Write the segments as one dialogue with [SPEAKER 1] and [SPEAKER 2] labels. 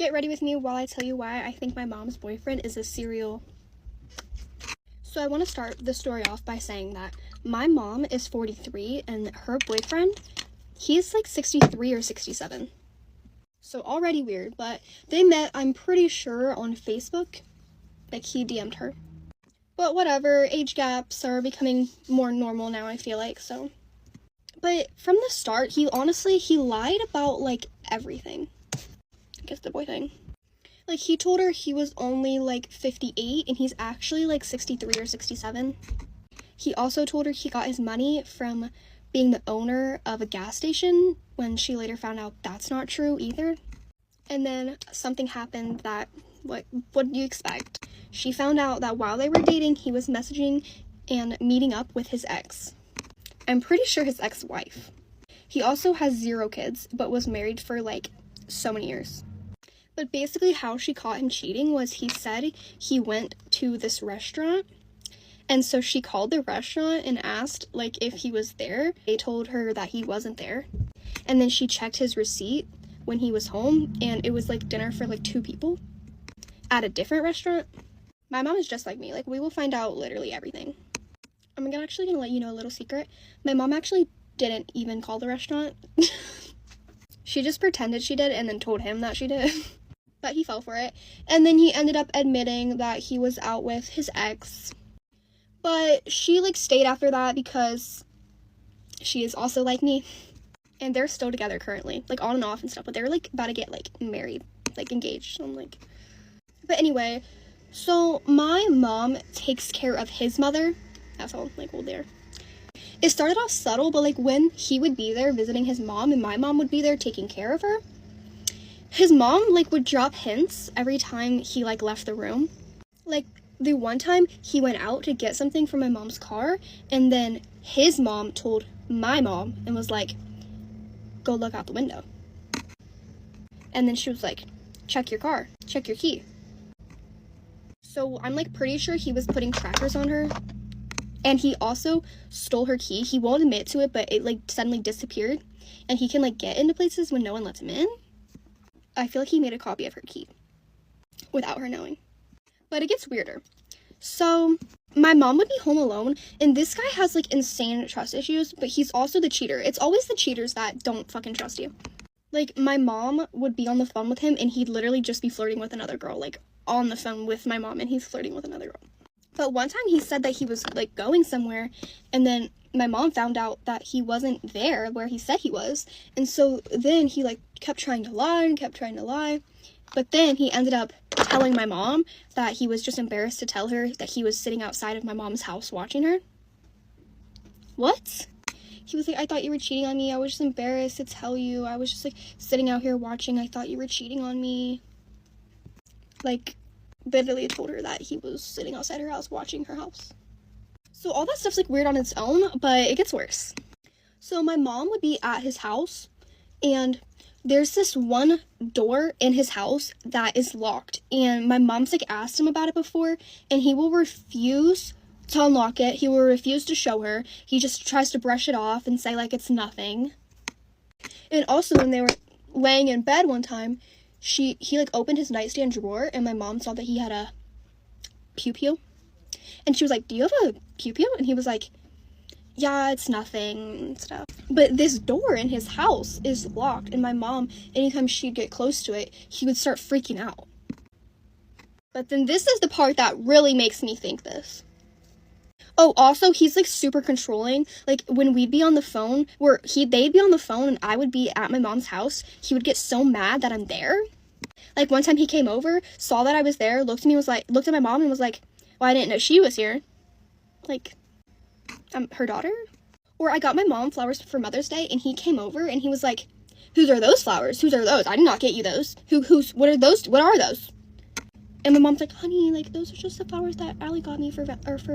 [SPEAKER 1] Get ready with me while I tell you why I think my mom's boyfriend is a serial. So I want to start the story off by saying that my mom is 43 and her boyfriend, he's like 63 or 67. So already weird, but they met, I'm pretty sure, on Facebook. Like, he DM'd her. But whatever, age gaps are becoming more normal now, I feel like, so. But from the start, he lied about, like, everything. I guess the boy thing. Like, he told her he was only, like, 58, and he's actually, like, 63 or 67. He also told her he got his money from being the owner of a gas station, when she later found out that's not true either. And then something happened that, what do you expect? She found out that while they were dating, he was messaging and meeting up with his ex. I'm pretty sure his ex-wife. He also has 0 kids, but was married for, like, so many years. But basically how she caught him cheating was he said he went to this restaurant, and so she called the restaurant and asked, like, if he was there. They told her that he wasn't there, and then she checked his receipt when he was home, and it was, like, dinner for, like, 2 people at a different restaurant. My mom is just like me. Like, we will find out literally everything. I'm actually gonna let you know a little secret. My mom actually didn't even call the restaurant. She just pretended she did and then told him that she did. But he fell for it. And then he ended up admitting that he was out with his ex. But she, like, stayed after that because she is also like me. And they're still together currently. Like, on and off and stuff. But they're, like, about to get, like, married. Like, engaged. So I'm like... But anyway, so my mom takes care of his mother. That's all, like, old there. It started off subtle, but, like, when he would be there visiting his mom and my mom would be there taking care of her, his mom, like, would drop hints every time he, like, left the room. Like, the one time he went out to get something from my mom's car, and then his mom told my mom and was like, go look out the window. And then she was like, check your car, check your key. So I'm, like, pretty sure he was putting trackers on her. And he also stole her key. He won't admit to it, but it, like, suddenly disappeared. And he can, like, get into places when no one lets him in. I feel like he made a copy of her key without her knowing. But it gets weirder. So my mom would be home alone, and this guy has, like, insane trust issues, but he's also the cheater. It's always the cheaters that don't fucking trust you. Like, my mom would be on the phone with him, and he'd literally just be flirting with another girl. Like, on the phone with my mom, and he's flirting with another girl. But one time he said that he was, like, going somewhere, and then my mom found out that he wasn't there where he said he was. And so then he, like, kept trying to lie. But then he ended up telling my mom that he was just embarrassed to tell her that he was sitting outside of my mom's house watching her. What? He was like, I thought you were cheating on me. I was just embarrassed to tell you. I was just, like, sitting out here watching. I thought you were cheating on me. Like... literally told her that he was sitting outside her house watching her house. So all that stuff's, like, weird on its own, but it gets worse. So my mom would be at his house, and there's this one door in his house that is locked, and my mom's, like, asked him about it before, and he will refuse to unlock it. He will refuse to show her. He just tries to brush it off and say, like, it's nothing. And also when they were laying in bed one time, he, like, opened his nightstand drawer, and my mom saw that he had a pew-pew. And she was like, do you have a pew-pew? And he was like, yeah, it's nothing and stuff. But this door in his house is locked, and my mom, anytime she'd get close to it, he would start freaking out. But then this is the part that really makes me think this. Oh, also, he's, like, super controlling. Like, when we'd be on the phone, they'd be on the phone and I would be at my mom's house, he would get so mad that I'm there. Like, one time he came over, saw that I was there, looked at my mom and was like, well, I didn't know she was here. Like, I'm her daughter? Or I got my mom flowers for Mother's Day, and he came over and he was like, whose are those flowers? Whose are those? I did not get you those. What are those? What are those? And my mom's like, honey, like, those are just the flowers that Allie got me for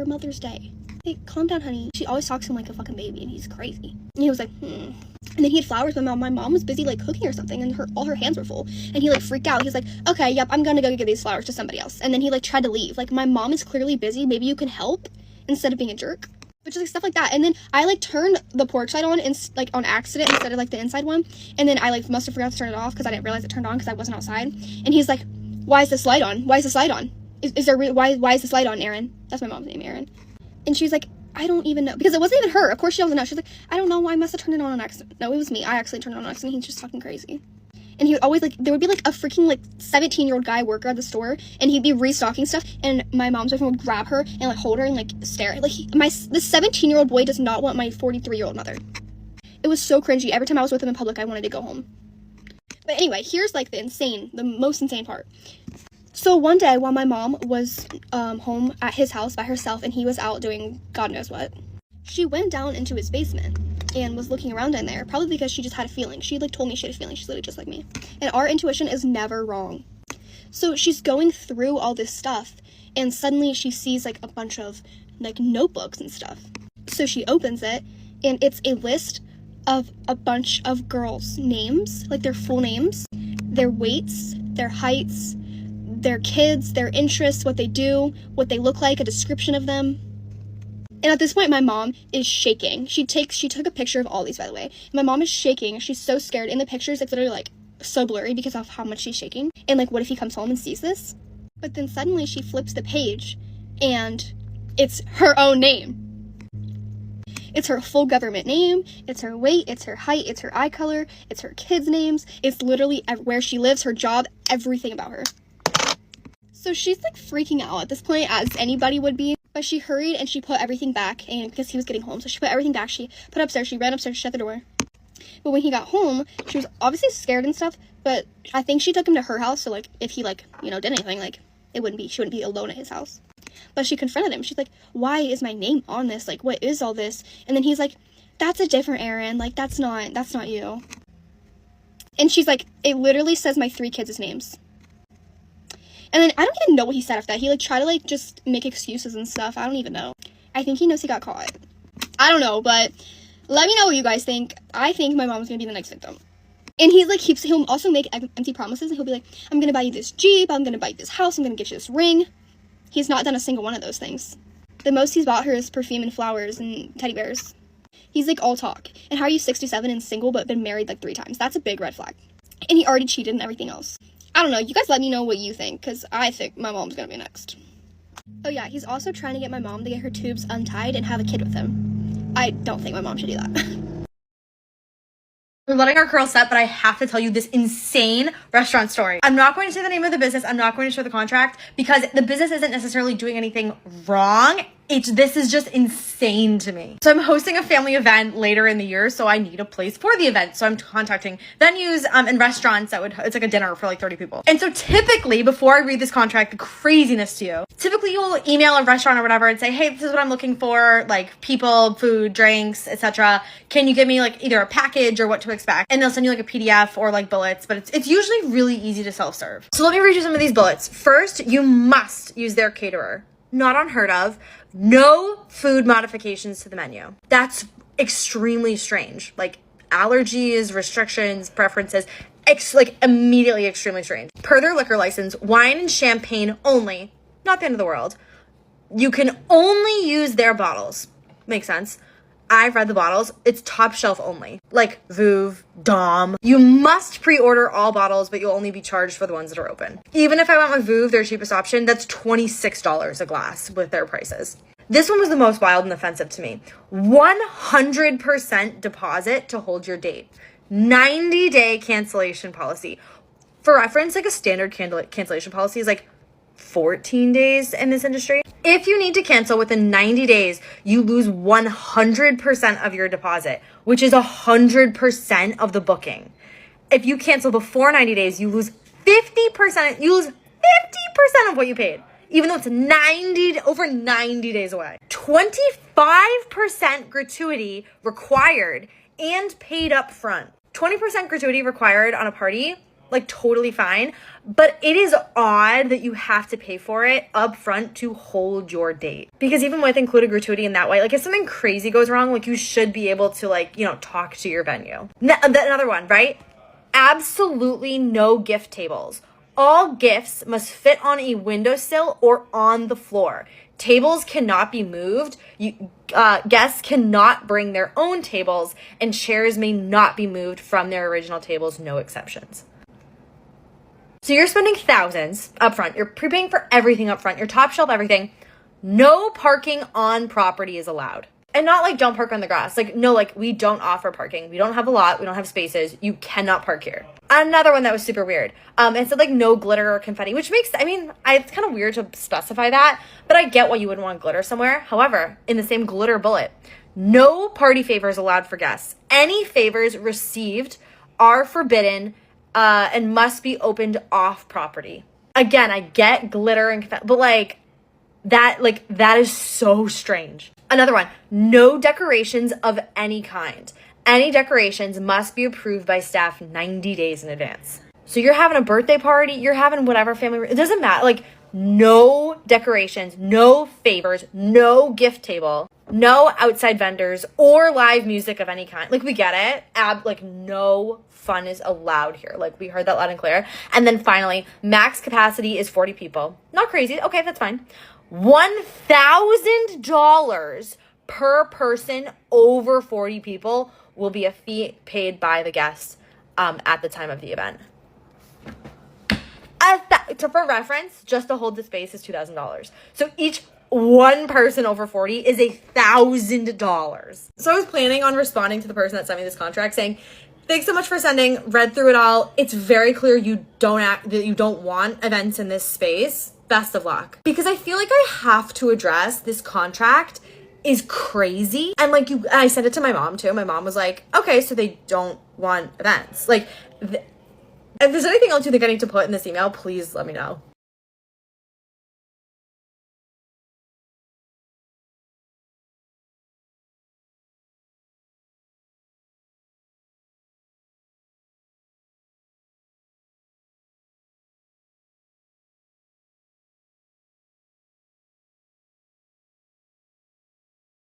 [SPEAKER 1] Mother's Day. Hey, calm down, honey. She always talks to him like a fucking baby, and he's crazy. And he was like, And then he had flowers, but my mom was busy, like, cooking or something, and all her hands were full. And he, like, freaked out. He's like, okay, yep, I'm gonna go give these flowers to somebody else. And then he, like, tried to leave. Like, my mom is clearly busy. Maybe you can help instead of being a jerk. But just like stuff like that. And then I like turned the porch light on like on accident instead of like the inside one. And then I like must have forgot to turn it off because I didn't realize it turned on because I wasn't outside. And he's like, "Why is this light on? Why is this light on? Why is this light on, Erin?" That's my mom's name, Erin. And she's like, "I don't even know," because it wasn't even her. Of course she doesn't know. She's like, "I don't know. I must have turned it on accident." No, it was me. I actually turned it on accident. He's just fucking crazy. And he would always, like, there would be, like, a freaking, like, 17-year-old guy worker at the store, and he'd be restocking stuff, and my mom's boyfriend would grab her and, like, hold her and, like, stare. Like, this 17-year-old boy does not want my 43-year-old mother. It was so cringy. Every time I was with him in public, I wanted to go home. But anyway, here's, like, the most insane part. So one day, while my mom was home at his house by herself, and he was out doing God knows what, she went down into his basement and was looking around in there, probably because she just had a feeling. She, like, told me she had a feeling. She's literally just like me. And our intuition is never wrong. So she's going through all this stuff, and suddenly she sees, like, a bunch of, like, notebooks and stuff. So she opens it, and it's a list of a bunch of girls' names, like, their full names, their weights, their heights, their kids, their interests, what they do, what they look like, a description of them. And at this point, my mom is shaking. She took a picture of all these, by the way. My mom is shaking. She's so scared. In the pictures, it's literally, like, so blurry because of how much she's shaking. And, like, what if he comes home and sees this? But then suddenly she flips the page, and it's her own name. It's her full government name. It's her weight. It's her height. It's her eye color. It's her kids' names. It's literally where she lives, her job, everything about her. So she's, like, freaking out at this point, as anybody would be. But she hurried and she put everything back, and because he was getting home, so she put everything back. She put it upstairs. She ran upstairs, shut the door. But when he got home, she was obviously scared and stuff. But I think she took him to her house, so, like, if he, like, you know, did anything, like, she wouldn't be alone at his house. But she confronted him. She's like, "Why is my name on this? Like, what is all this?" And then he's like, "That's a different Erin. Like, that's not you." And she's like, "It literally says my 3 kids' names." And then I don't even know what he said after that. He, like, tried to, like, just make excuses and stuff. I don't even know. I think he knows he got caught. I don't know, but let me know what you guys think. I think my mom's gonna be the next victim. And he's, like, he'll also make empty promises, and he'll be like, "I'm gonna buy you this Jeep, I'm gonna buy you this house, I'm gonna get you this ring." He's not done a single one of those things. The most he's bought her is perfume and flowers and teddy bears. He's, like, all talk. And how are you 67 and single but been married, like, 3 times? That's a big red flag. And he already cheated and everything else. I don't know. You guys let me know what you think, because I think my mom's gonna be next. Oh yeah, he's also trying to get my mom to get her tubes untied and have a kid with him. I don't think my mom should do that.
[SPEAKER 2] We're letting our curls set, but I have to tell you this insane restaurant story. I'm not going to say the name of the business. I'm not going to show the contract because the business isn't necessarily doing anything wrong. This is just insane to me. So I'm hosting a family event later in the year, so I need a place for the event. So I'm contacting venues and restaurants it's like a dinner for like 30 people. And so typically, before I read this contract, the craziness to you, typically you'll email a restaurant or whatever and say, "Hey, this is what I'm looking for, like people, food, drinks, etc. Can you give me like either a package or what to expect?" And they'll send you like a PDF or like bullets, but it's usually really easy to self-serve. So let me read you some of these bullets. First, you must use their caterer. Not unheard of. No food modifications to the menu. That's extremely strange. Like allergies, restrictions, preferences, like immediately extremely strange. Per their liquor license, wine and champagne only. Not the end of the world. You can only use their bottles. Makes sense. I've read the bottles. It's top shelf only. Like Veuve, Dom. You must pre-order all bottles, but you'll only be charged for the ones that are open. Even if I went with Veuve, their cheapest option, that's $26 a glass with their prices. This one was the most wild and offensive to me. 100% deposit to hold your date. 90-day cancellation policy. For reference, like a standard cancellation policy is like 14 days in this industry. If you need to cancel within 90 days, you lose 100% of your deposit, which is 100% of the booking. If you cancel before 90 days, you lose 50%. You lose 50% of what you paid, even though it's over 90 days away. 25% gratuity required and paid up front. 20% gratuity required on a party, like totally fine, but it is odd that you have to pay for it up front to hold your date. Because even with included gratuity in that way, like if something crazy goes wrong, like you should be able to like, talk to your venue. Another one, right? Absolutely no gift tables. All gifts must fit on a windowsill or on the floor. Tables cannot be moved. Guests cannot bring their own tables, and chairs may not be moved from their original tables, no exceptions. So you're spending thousands up front. You're prepaying for everything up front. Your top shelf, everything. No parking on property is allowed. And not like don't park on the grass. Like, no, like we don't offer parking. We don't have a lot. We don't have spaces. You cannot park here. Another one that was super weird. It said like no glitter or confetti, which makes, it's kind of weird to specify that, but I get why you wouldn't want glitter somewhere. However, in the same glitter bullet, no party favors allowed for guests. Any favors received are forbidden and must be opened off property. Again, I get glitter and confetti, but that is so strange. Another one, no decorations of any kind. Any decorations must be approved by staff 90 days in advance. So you're having a birthday party, you're having whatever family, it doesn't matter. Like, no decorations, no favors, no gift table, no outside vendors or live music of any kind. Like, we get it. No fun is allowed here. Like, we heard that loud and clear. And then finally, max capacity is 40 people. Not crazy. Okay, that's fine. $1,000 per person over 40 people will be a fee paid by the guests at the time of the event. For reference, just to hold the space is $2,000. So each one person over 40 is $1,000. So I was planning on responding to the person that sent me this contract saying, thanks so much for sending, read through it all. It's very clear you don't want events in this space. Best of luck. Because I feel like I have to address this contract is crazy. And I said it to my mom too. My mom was like, okay, so they don't want events. If there's anything else you think I need to put in this email, please let me know.